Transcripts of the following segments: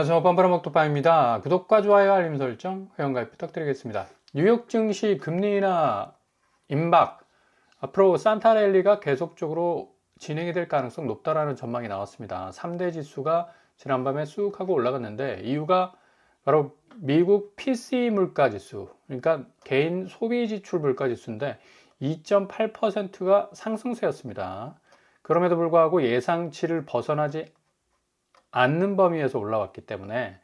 안녕하세요. 뻔뻔한먹토빵입니다. 구독과 좋아요, 알림 설정, 회원가입 부탁드리겠습니다. 뉴욕 증시 금리 인하 임박, 앞으로 산타랠리가 계속적으로 진행이 될 가능성 높다라는 전망이 나왔습니다. 3대 지수가 지난밤에 쑥 하고 올라갔는데 이유가 바로 미국 PC 물가지수, 그러니까 개인 소비 지출 물가지수인데 2.8%가 상승세였습니다. 그럼에도 불구하고 예상치를 벗어나지 않는 범위에서 올라왔기 때문에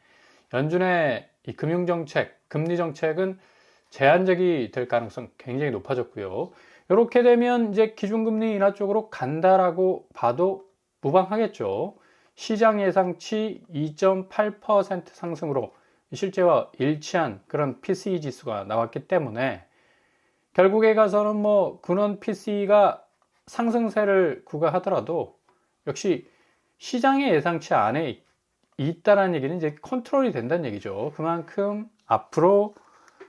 연준의 이 금융정책, 금리정책은 제한적이 될 가능성 굉장히 높아졌고요. 이렇게 되면 이제 기준금리 인하 쪽으로 간다라고 봐도 무방하겠죠. 시장 예상치 2.8% 상승으로 실제와 일치한 그런 PCE 지수가 나왔기 때문에 결국에 가서는 뭐 근원 PCE가 상승세를 구가하더라도 역시 시장의 예상치 안에 있다는 얘기는 이제 컨트롤이 된다는 얘기죠. 그만큼 앞으로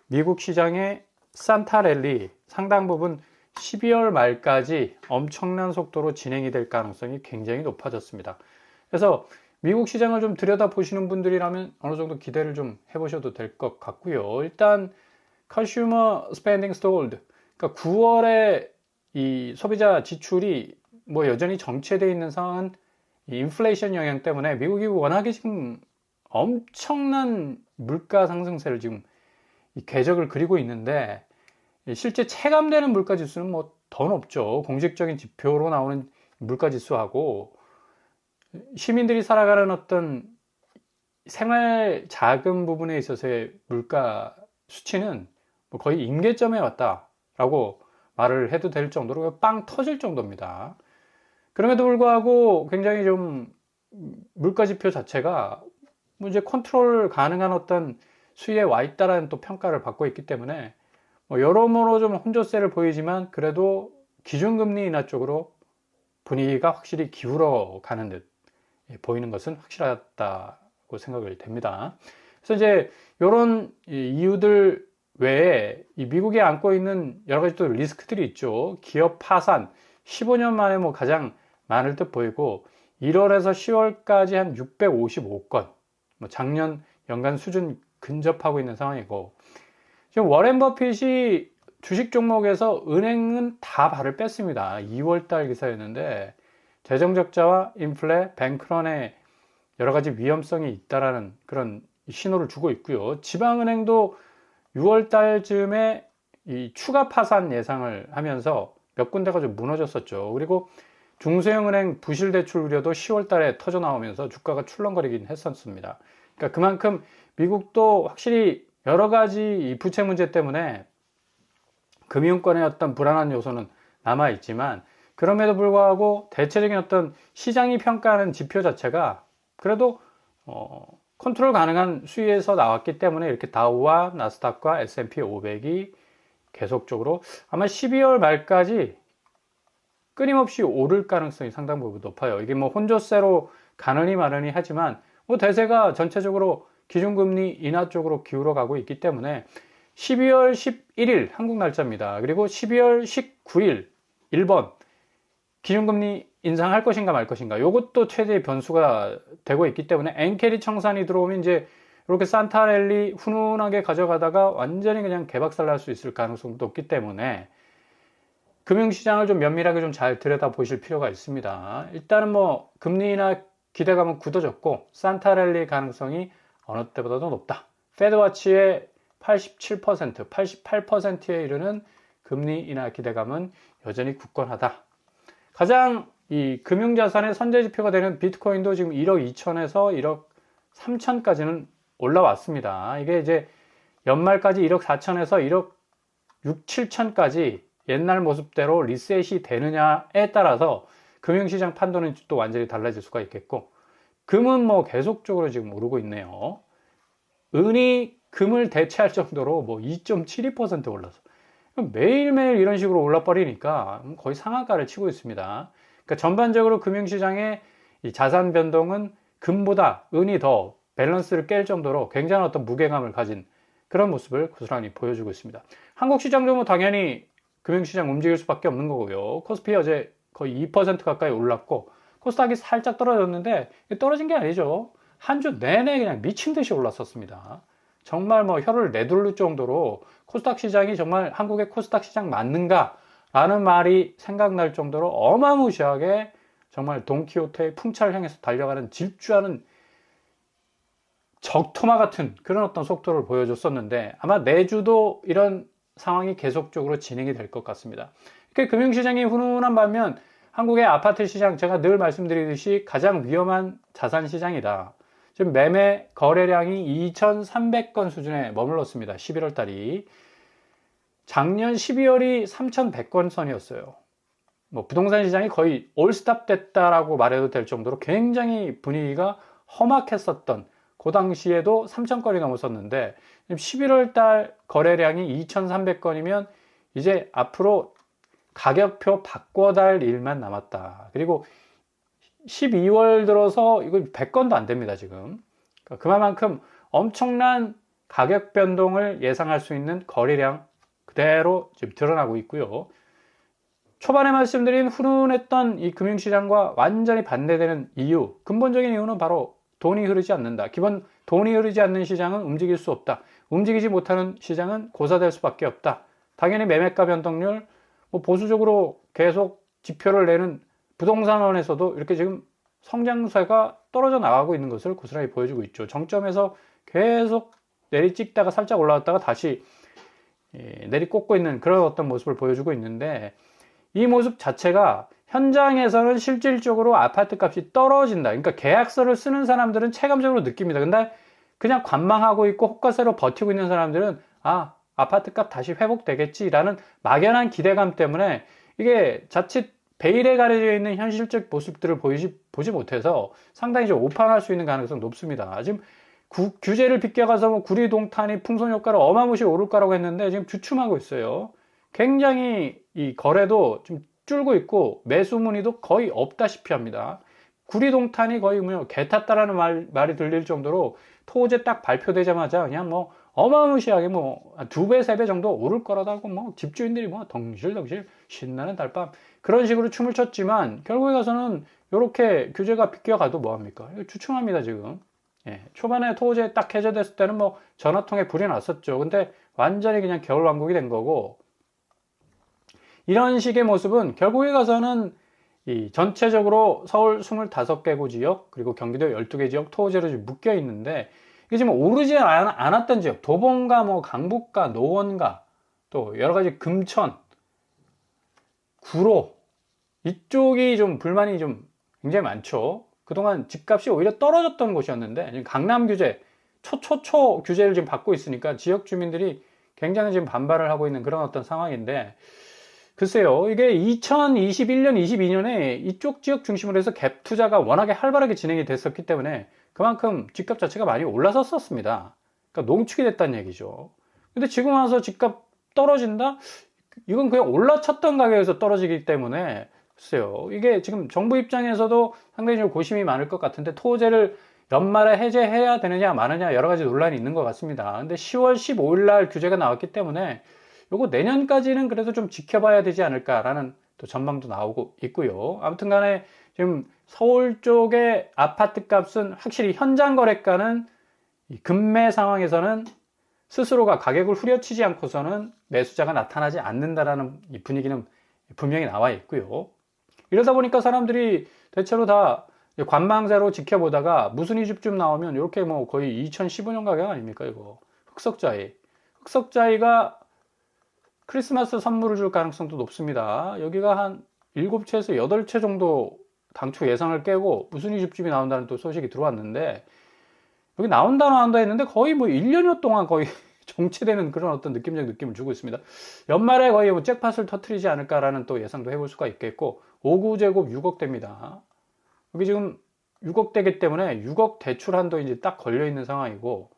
미국 시장의 산타랠리 상당 부분 12월 말까지 엄청난 속도로 진행이 될 가능성이 굉장히 높아졌습니다. 그래서 미국 시장을 좀 들여다보시는 분들이라면 어느 정도 기대를 좀 해보셔도 될 것 같고요. 일단 Consumer Spending Stalled, 그러니까 9월에 이 소비자 지출이 뭐 여전히 정체되어 있는 상황은 인플레이션 영향 때문에 미국이 워낙에 지금 엄청난 물가 상승세를 지금 궤적을 그리고 있는데 실제 체감되는 물가 지수는 뭐 더 높죠. 공식적인 지표로 나오는 물가 지수하고 시민들이 살아가는 어떤 생활 자금 부분에 있어서의 물가 수치는 뭐 거의 임계점에 왔다라고 말을 해도 될 정도로 빵 터질 정도입니다. 그럼에도 불구하고 굉장히 좀 물가 지표 자체가 이제 컨트롤 가능한 어떤 수위에 와 있다라는 또 평가를 받고 있기 때문에 뭐 여러모로 좀 혼조세를 보이지만 그래도 기준금리 인하 쪽으로 분위기가 확실히 기울어 가는 듯 보이는 것은 확실하다고 생각을 됩니다. 그래서 이제 이런 이유들 외에 이 미국에 안고 있는 여러 가지 또 리스크들이 있죠. 기업 파산 15년 만에 뭐 가장 많을 듯 보이고 1월에서 10월까지 한 655건, 뭐 작년 연간 수준 근접하고 있는 상황이고 지금 워렌 버핏이 주식 종목에서 은행은 다 발을 뺐습니다. 2월달 기사였는데 재정적자와 인플레, 뱅크런의 여러 가지 위험성이 있다라는 그런 신호를 주고 있고요. 지방은행도 6월달쯤에 이 추가 파산 예상을 하면서 몇 군데가 좀 무너졌었죠. 그리고 중소형은행 부실 대출 우려도 10월 달에 터져 나오면서 주가가 출렁거리긴 했었습니다. 그러니까 그만큼 미국도 확실히 여러 가지 이 부채 문제 때문에 금융권의 어떤 불안한 요소는 남아있지만 그럼에도 불구하고 대체적인 어떤 시장이 평가하는 지표 자체가 그래도 컨트롤 가능한 수위에서 나왔기 때문에 이렇게 다우와 나스닥과 S&P 500이 계속적으로 아마 12월 말까지 끊임없이 오를 가능성이 상당 부분 높아요. 이게 뭐 혼조세로 가느니 마느니 하지만 뭐 대세가 전체적으로 기준금리 인하 쪽으로 기울어 가고 있기 때문에 12월 11일 한국 날짜입니다. 그리고 12월 19일 일본 기준금리 인상할 것인가 말 것인가 이것도 최대의 변수가 되고 있기 때문에 엔캐리 청산이 들어오면 이제 이렇게 산타랠리 훈훈하게 가져가다가 완전히 그냥 개박살 날 수 있을 가능성도 높기 때문에 금융시장을 좀 면밀하게 좀 잘 들여다 보실 필요가 있습니다. 일단은 뭐 금리 인하 기대감은 굳어졌고 산타랠리 가능성이 어느 때보다도 높다. 페드와치의 87%, 88%에 이르는 금리 인하 기대감은 여전히 굳건하다. 가장 이 금융자산의 선제지표가 되는 비트코인도 지금 1억 2천에서 1억 3천까지는 올라왔습니다. 이게 이제 연말까지 1억 4천에서 1억 6, 7천까지 옛날 모습대로 리셋이 되느냐에 따라서 금융시장 판도는 또 완전히 달라질 수가 있겠고 금은 뭐 계속적으로 지금 오르고 있네요. 은이 금을 대체할 정도로 뭐 2.72% 올라서 매일매일 이런 식으로 올라버리니까 거의 상한가를 치고 있습니다. 그러니까 전반적으로 금융시장의 이 자산 변동은 금보다 은이 더 밸런스를 깰 정도로 굉장한 어떤 무게감을 가진 그런 모습을 고스란히 보여주고 있습니다. 한국 시장도 뭐 당연히 금융시장 움직일 수밖에 없는 거고요. 코스피 어제 거의 2% 가까이 올랐고 코스닥이 살짝 떨어졌는데 떨어진 게 아니죠. 한 주 내내 그냥 미친 듯이 올랐었습니다. 정말 뭐 혀를 내둘릴 정도로 코스닥 시장이 정말 한국의 코스닥 시장 맞는가? 라는 말이 생각날 정도로 어마무시하게 정말 돈키호테의 풍차를 향해서 달려가는 질주하는 적토마 같은 그런 어떤 속도를 보여줬었는데 아마 내주도 이런 상황이 계속적으로 진행이 될 것 같습니다. 이렇게 금융시장이 훈훈한 반면 한국의 아파트 시장, 제가 늘 말씀드리듯이 가장 위험한 자산 시장이다. 지금 매매 거래량이 2,300건 수준에 머물렀습니다. 11월 달이. 작년 12월이 3,100건 선이었어요. 뭐 부동산 시장이 거의 올스탑 됐다라고 말해도 될 정도로 굉장히 분위기가 험악했었던 그 당시에도 3,000건이 넘었었는데 11월 달 거래량이 2,300건이면 이제 앞으로 가격표 바꿔달 일만 남았다. 그리고 12월 들어서 이거 100건도 안 됩니다, 지금. 그만큼 엄청난 가격 변동을 예상할 수 있는 거래량 그대로 지금 드러나고 있고요. 초반에 말씀드린 훈훈했던 이 금융시장과 완전히 반대되는 이유, 근본적인 이유는 바로 돈이 흐르지 않는다. 기본 돈이 흐르지 않는 시장은 움직일 수 없다. 움직이지 못하는 시장은 고사될 수밖에 없다. 당연히 매매가 변동률, 뭐 보수적으로 계속 지표를 내는 부동산원에서도 이렇게 지금 성장세가 떨어져 나가고 있는 것을 고스란히 보여주고 있죠. 정점에서 계속 내리찍다가 살짝 올라왔다가 다시 내리꽂고 있는 그런 어떤 모습을 보여주고 있는데 이 모습 자체가 현장에서는 실질적으로 아파트 값이 떨어진다. 그러니까 계약서를 쓰는 사람들은 체감적으로 느낍니다. 근데 그냥 관망하고 있고 호가세로 버티고 있는 사람들은 아파트 값 다시 회복되겠지라는 막연한 기대감 때문에 이게 자칫 베일에 가려져 있는 현실적 모습들을 보지 못해서 상당히 좀 오판할 수 있는 가능성이 높습니다. 지금 규제를 빗겨가서 뭐 구리동탄이 풍선 효과를 어마무시 오를 거라고 했는데 지금 주춤하고 있어요. 굉장히 이 거래도 좀 줄고 있고 매수 문의도 거의 없다시피 합니다. 구리동탄이 거의 뭐 개 탔다라는 말이 들릴 정도로 토제 딱 발표되자마자 그냥 뭐 어마무시하게 뭐 2배, 3배 정도 오를 거라고 뭐 집주인들이 뭐 덩실덩실 신나는 달밤 그런 식으로 춤을 췄지만 결국에 가서는 이렇게 규제가 비껴가도 뭐합니까? 주춤합니다, 지금. 예, 초반에 토제 딱 해제됐을 때는 뭐 전화통에 불이 났었죠. 근데 완전히 그냥 겨울왕국이 된 거고 이런 식의 모습은 결국에 가서는 이 전체적으로 서울 25개구 지역 그리고 경기도 12개 지역 토호제로 묶여 있는데 이게 지금 오르지 않았던 지역 도봉가 뭐 강북가 노원가 또 여러 가지 금천 구로 이쪽이 좀 불만이 좀 굉장히 많죠. 그동안 집값이 오히려 떨어졌던 곳이었는데 지금 강남 규제 초초초 규제를 지금 받고 있으니까 지역 주민들이 굉장히 지금 반발을 하고 있는 그런 어떤 상황인데 글쎄요, 이게 2021년, 22년에 이쪽 지역 중심으로 해서 갭 투자가 워낙에 활발하게 진행이 됐었기 때문에 그만큼 집값 자체가 많이 올라섰었습니다. 그러니까 농축이 됐다는 얘기죠. 근데 지금 와서 집값 떨어진다? 이건 그냥 올라쳤던 가격에서 떨어지기 때문에 글쎄요, 이게 지금 정부 입장에서도 상당히 좀 고심이 많을 것 같은데 토호제를 연말에 해제해야 되느냐 마느냐 여러 가지 논란이 있는 것 같습니다. 근데 10월 15일 날 규제가 나왔기 때문에 요거 내년까지는 그래도 좀 지켜봐야 되지 않을까라는 또 전망도 나오고 있고요. 아무튼 간에 지금 서울 쪽의 아파트 값은 확실히 현장 거래가는 금매 상황에서는 스스로가 가격을 후려치지 않고서는 매수자가 나타나지 않는다라는 이 분위기는 분명히 나와 있고요. 이러다 보니까 사람들이 대체로 다 관망세로 지켜보다가 무슨 이줍쯤 나오면 이렇게 뭐 거의 2015년 가격 아닙니까 이거 흑석자이가 크리스마스 선물을 줄 가능성도 높습니다. 여기가 한 7채에서 8채 정도 당초 예상을 깨고 무슨 이줍집이 나온다는 또 소식이 들어왔는데 여기 나온다 했는데 거의 뭐 1년여 동안 거의 정체되는 그런 어떤 느낌적 느낌을 주고 있습니다. 연말에 거의 뭐 잭팟을 터트리지 않을까라는 또 예상도 해볼 수가 있겠고 5구제곱 6억대입니다. 여기 지금 6억대기 때문에 6억 대출 한도 이제 딱 걸려 있는 상황이고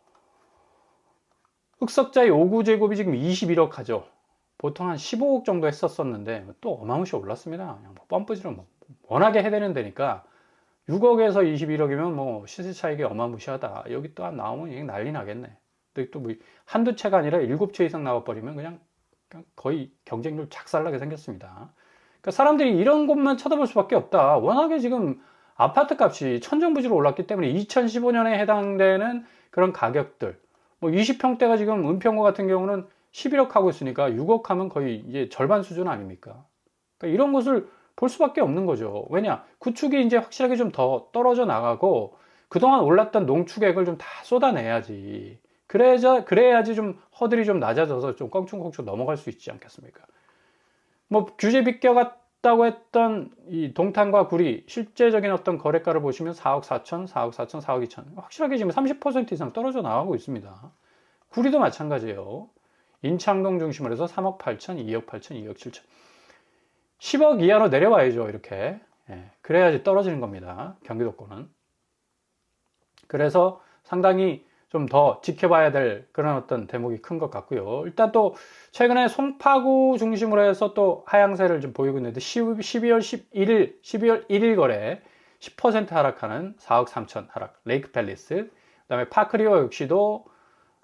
흑석자의 5구제곱이 지금 21억 하죠. 보통 한 15억 정도 했었었는데 또 어마무시 올랐습니다. 그냥 뭐 펌프질은 뭐 워낙에 해대는 데니까 6억에서 21억이면 뭐 시세 차익이 어마무시하다. 여기 또 한 나오면 이게 난리 나겠네. 또 뭐 한두 채가 아니라 7채 이상 나와버리면 그냥 거의 경쟁률 작살나게 생겼습니다. 그러니까 사람들이 이런 곳만 쳐다볼 수밖에 없다. 워낙에 지금 아파트 값이 천정부지로 올랐기 때문에 2015년에 해당되는 그런 가격들, 뭐 20평대가 지금 은평구 같은 경우는 11억 하고 있으니까 6억 하면 거의 이제 절반 수준 아닙니까? 그러니까 이런 것을 볼 수밖에 없는 거죠. 왜냐? 구축이 이제 확실하게 좀 더 떨어져 나가고 그동안 올랐던 농축액을 좀 다 쏟아내야지. 그래야지 좀 허들이 좀 낮아져서 좀 껑충껑충 넘어갈 수 있지 않겠습니까? 뭐 규제 비껴갔다고 했던 이 동탄과 구리 실제적인 어떤 거래가를 보시면 4억 4천, 4억 4천, 4억 2천 확실하게 지금 30% 이상 떨어져 나가고 있습니다. 구리도 마찬가지예요. 인창동 중심으로 해서 3억 8천, 2억 8천, 2억 7천 10억 이하로 내려와야죠. 이렇게. 그래야지 떨어지는 겁니다. 경기도권은. 그래서 상당히 좀 더 지켜봐야 될 그런 어떤 대목이 큰 것 같고요. 일단 또 최근에 송파구 중심으로 해서 또 하향세를 좀 보이고 있는데 12월 1일 거래 10% 하락하는 4억 3천 하락 레이크 팰리스, 그다음에 파크리오 역시도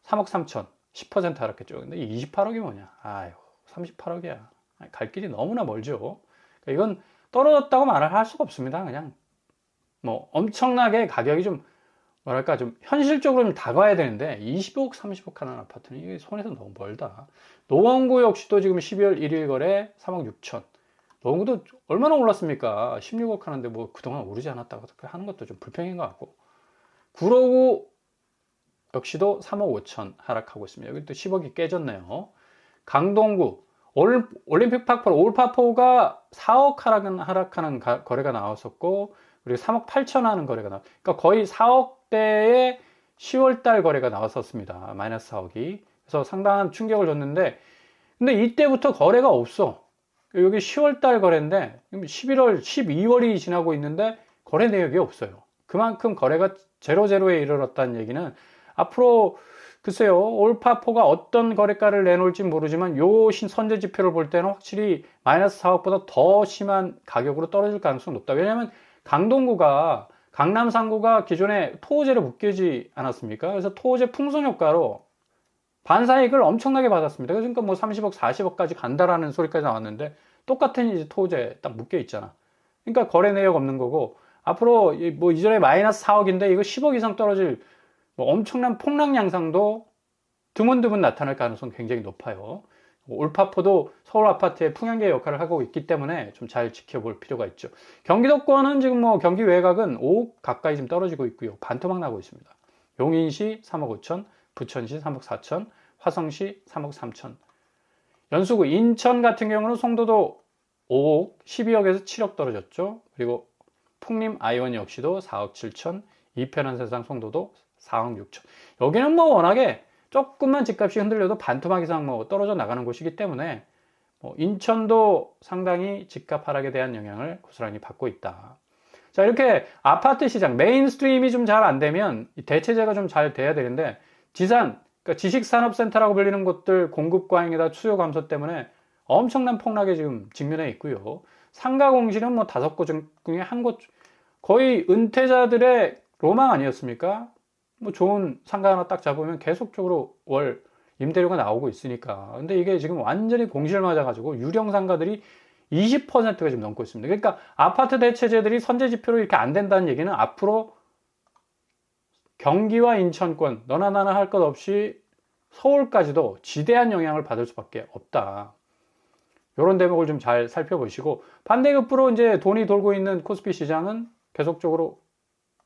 3억 3천 10% 하락했죠. 근데 28억이 뭐냐? 아유, 38억이야. 갈 길이 너무나 멀죠. 그러니까 이건 떨어졌다고 말을 할 수가 없습니다. 그냥 뭐 엄청나게 가격이 좀 뭐랄까 좀 현실적으로 좀 다가와야 되는데 25억 30억 하는 아파트는 이게 손에서 너무 멀다. 노원구 역시도 지금 12월 1일 거래 3억 6천. 노원구도 얼마나 올랐습니까? 16억 하는데 뭐 그동안 오르지 않았다고 하는 것도 좀 불평인 것 같고. 구로구 역시도 3억 5천 하락하고 있습니다. 여기 또 10억이 깨졌네요. 강동구 올림픽파크 올파포가 4억 하락하는 거래가 나왔었고, 그리고 3억 8천 하는 거래가 그러니까 거의 4억대의 10월달 거래가 나왔었습니다. 마이너스 4억이. 그래서 상당한 충격을 줬는데, 근데 이때부터 거래가 없어. 여기 10월달 거래인데 11월, 12월이 지나고 있는데 거래 내역이 없어요. 그만큼 거래가 제로에 이르렀다는 얘기는 앞으로 글쎄요, 올파포가 어떤 거래가를 내놓을지 모르지만 요 선제 지표를 볼 때는 확실히 마이너스 4억보다 더 심한 가격으로 떨어질 가능성이 높다. 왜냐하면 강동구가 강남 3구가 기존에 토호제로 묶이지 않았습니까? 그래서 토호제 풍선 효과로 반사이익을 엄청나게 받았습니다. 그러니까 뭐 30억, 40억까지 간다라는 소리까지 나왔는데 똑같은 이제 토호제 딱 묶여 있잖아. 그러니까 거래 내역 없는 거고 앞으로 뭐 이전에 마이너스 4억인데 이거 10억 이상 떨어질 뭐 엄청난 폭락 양상도 드문드문 나타날 가능성이 굉장히 높아요. 올파포도 서울 아파트의 풍향계 역할을 하고 있기 때문에 좀 잘 지켜볼 필요가 있죠. 경기도권은 지금 뭐 경기 외곽은 5억 가까이 좀 떨어지고 있고요. 반토막 나고 있습니다. 용인시 3억 5천, 부천시 3억 4천, 화성시 3억 3천. 연수구 인천 같은 경우는 송도도 5억, 12억에서 7억 떨어졌죠. 그리고 풍림 아이원 역시도 4억 7천, 이편한 세상 송도도 4억 6천. 여기는 뭐 워낙에 조금만 집값이 흔들려도 반토막 이상 뭐 떨어져 나가는 곳이기 때문에 인천도 상당히 집값 하락에 대한 영향을 고스란히 받고 있다. 자, 이렇게 아파트 시장 메인스트림이 좀 잘 안 되면 대체제가 좀 잘 돼야 되는데 지산, 그러니까 지식산업센터라고 불리는 곳들 공급 과잉이다 수요 감소 때문에 엄청난 폭락에 지금 직면해 있고요. 상가 공시는 뭐 5곳 중에 한 곳, 거의 은퇴자들의 로망 아니었습니까? 뭐 좋은 상가 하나 딱 잡으면 계속적으로 월 임대료가 나오고 있으니까. 근데 이게 지금 완전히 공시를 맞아가지고 유령 상가들이 20%가 지금 넘고 있습니다. 그러니까 아파트 대체제들이 선제 지표로 이렇게 안 된다는 얘기는 앞으로 경기와 인천권 너나 나나 할 것 없이 서울까지도 지대한 영향을 받을 수밖에 없다. 이런 대목을 좀 잘 살펴보시고, 반대급부로 이제 돈이 돌고 있는 코스피 시장은 계속적으로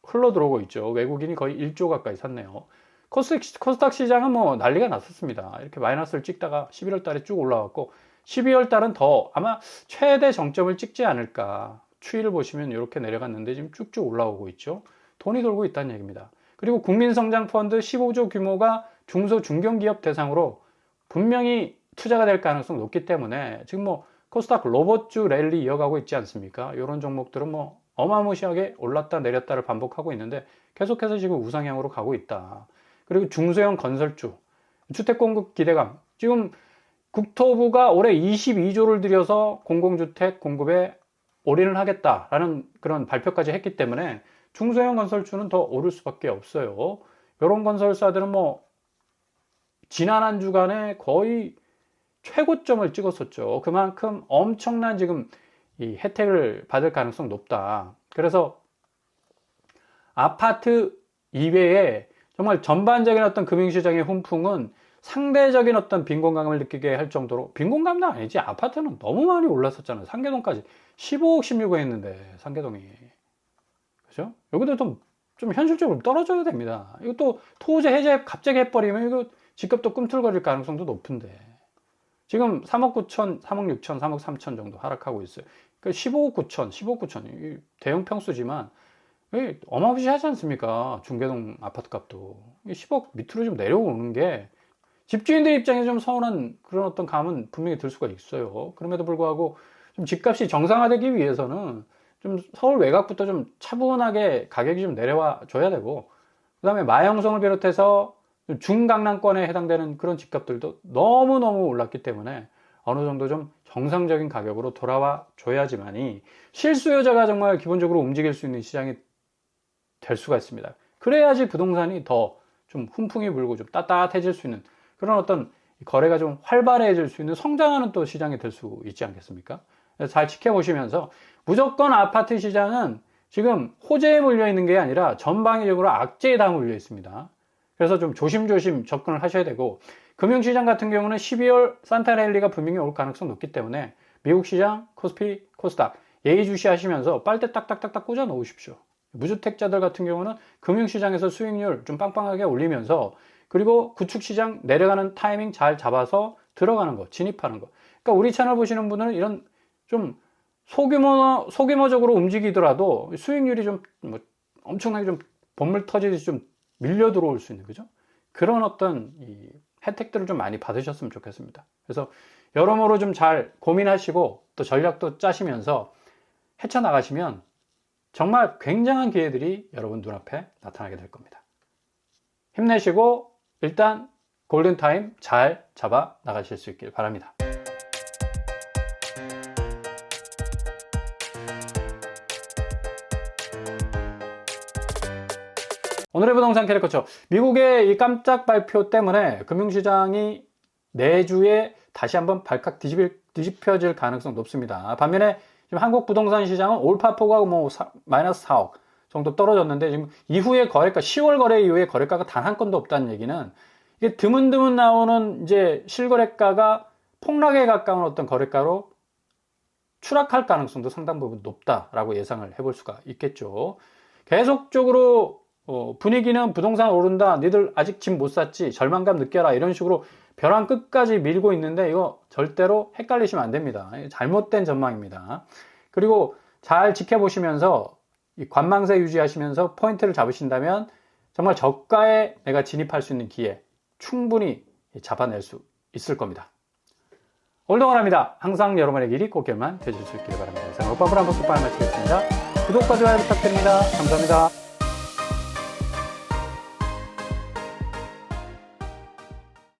흘러 들어오고 있죠. 외국인이 거의 1조 가까이 샀네요. 코스닥 시장은 뭐 난리가 났었습니다. 이렇게 마이너스를 찍다가 11월 달에 쭉 올라왔고 12월 달은 더 아마 최대 정점을 찍지 않을까. 추이를 보시면 이렇게 내려갔는데 지금 쭉쭉 올라오고 있죠. 돈이 돌고 있다는 얘기입니다. 그리고 국민성장펀드 15조 규모가 중소 중견기업 대상으로 분명히 투자가 될 가능성이 높기 때문에 지금 뭐 코스닥 로봇주 랠리 이어가고 있지 않습니까? 이런 종목들은 뭐 어마무시하게 올랐다 내렸다를 반복하고 있는데 계속해서 지금 우상향으로 가고 있다. 그리고 중소형 건설주, 주택공급 기대감. 지금 국토부가 올해 22조를 들여서 공공주택 공급에 올인을 하겠다라는 그런 발표까지 했기 때문에 중소형 건설주는 더 오를 수밖에 없어요. 이런 건설사들은 뭐 지난 한 주간에 거의 최고점을 찍었었죠. 그만큼 엄청난 지금 이 혜택을 받을 가능성 높다. 그래서 아파트 이외에 정말 전반적인 어떤 금융시장의 훈풍은 상대적인 어떤 빈곤감을 느끼게 할 정도로, 빈곤감도 아니지, 아파트는 너무 많이 올랐었잖아요. 상계동까지 15억 16억 했는데, 상계동이. 그죠? 여기도 좀 현실적으로 떨어져야 됩니다. 이것도 토지 해제 갑자기 해버리면 이거 집값도 꿈틀거릴 가능성도 높은데. 지금 3억 9천, 3억 6천, 3억 3천 정도 하락하고 있어요. 그러니까 15억 9천, 15억 9천. 대형 평수지만 어마무시하지 않습니까? 중계동 아파트 값도. 10억 밑으로 좀 내려오는 게 집주인들 입장에 좀 서운한 그런 어떤 감은 분명히 들 수가 있어요. 그럼에도 불구하고 좀 집값이 정상화되기 위해서는 좀 서울 외곽부터 좀 차분하게 가격이 좀 내려와 줘야 되고, 그 다음에 마형성을 비롯해서 중강남권에 해당되는 그런 집값들도 너무너무 올랐기 때문에 어느 정도 좀 정상적인 가격으로 돌아와 줘야지만이 실수요자가 정말 기본적으로 움직일 수 있는 시장이 될 수가 있습니다. 그래야지 부동산이 더 좀 훈풍이 불고 좀 따뜻해질 수 있는 그런 어떤 거래가 좀 활발해질 수 있는 성장하는 또 시장이 될 수 있지 않겠습니까? 잘 지켜보시면서 무조건 아파트 시장은 지금 호재에 몰려 있는 게 아니라 전방위적으로 악재에 다 몰려 있습니다. 그래서 좀 조심조심 접근을 하셔야 되고, 금융시장 같은 경우는 12월 산타랠리가 분명히 올 가능성 높기 때문에 미국 시장, 코스피, 코스닥 예의주시하시면서 빨대 딱딱딱딱 꽂아 놓으십시오. 무주택자들 같은 경우는 금융시장에서 수익률 좀 빵빵하게 올리면서, 그리고 구축시장 내려가는 타이밍 잘 잡아서 들어가는 거, 진입하는 거. 그러니까 우리 채널 보시는 분들은 이런 좀 소규모적으로 움직이더라도 수익률이 좀 엄청나게 좀 본물 터지듯이 좀 밀려 들어올 수 있는, 그죠? 그런 어떤 이 혜택들을 좀 많이 받으셨으면 좋겠습니다. 그래서 여러모로 좀 잘 고민하시고 또 전략도 짜시면서 헤쳐나가시면 정말 굉장한 기회들이 여러분 눈앞에 나타나게 될 겁니다. 힘내시고 일단 골든타임 잘 잡아 나가실 수 있길 바랍니다. 오늘의 부동산 캐릭터죠. 미국의 이 깜짝 발표 때문에 금융시장이 내주에 다시 한번 발칵 뒤집혀질 가능성 높습니다. 반면에 지금 한국 부동산 시장은 올파포가 마이너스 4억 정도 떨어졌는데, 지금 이후에 거래가, 10월 거래 이후에 거래가가 단 한 건도 없다는 얘기는 이게 드문드문 나오는 이제 실거래가가 폭락에 가까운 어떤 거래가로 추락할 가능성도 상당 부분 높다라고 예상을 해볼 수가 있겠죠. 계속적으로 분위기는 부동산 오른다, 니들 아직 집 못 샀지, 절망감 느껴라, 이런 식으로 벼랑 끝까지 밀고 있는데 이거 절대로 헷갈리시면 안 됩니다. 잘못된 전망입니다. 그리고 잘 지켜보시면서 이 관망세 유지하시면서 포인트를 잡으신다면 정말 저가에 내가 진입할 수 있는 기회 충분히 잡아낼 수 있을 겁니다. 오늘도 원합니다. 항상 여러분의 길이 꽃길만 되실 수 있기를 바랍니다. 이상 오빠브라 한번 끝발 마치겠습니다. 구독과 좋아요 부탁드립니다. 감사합니다.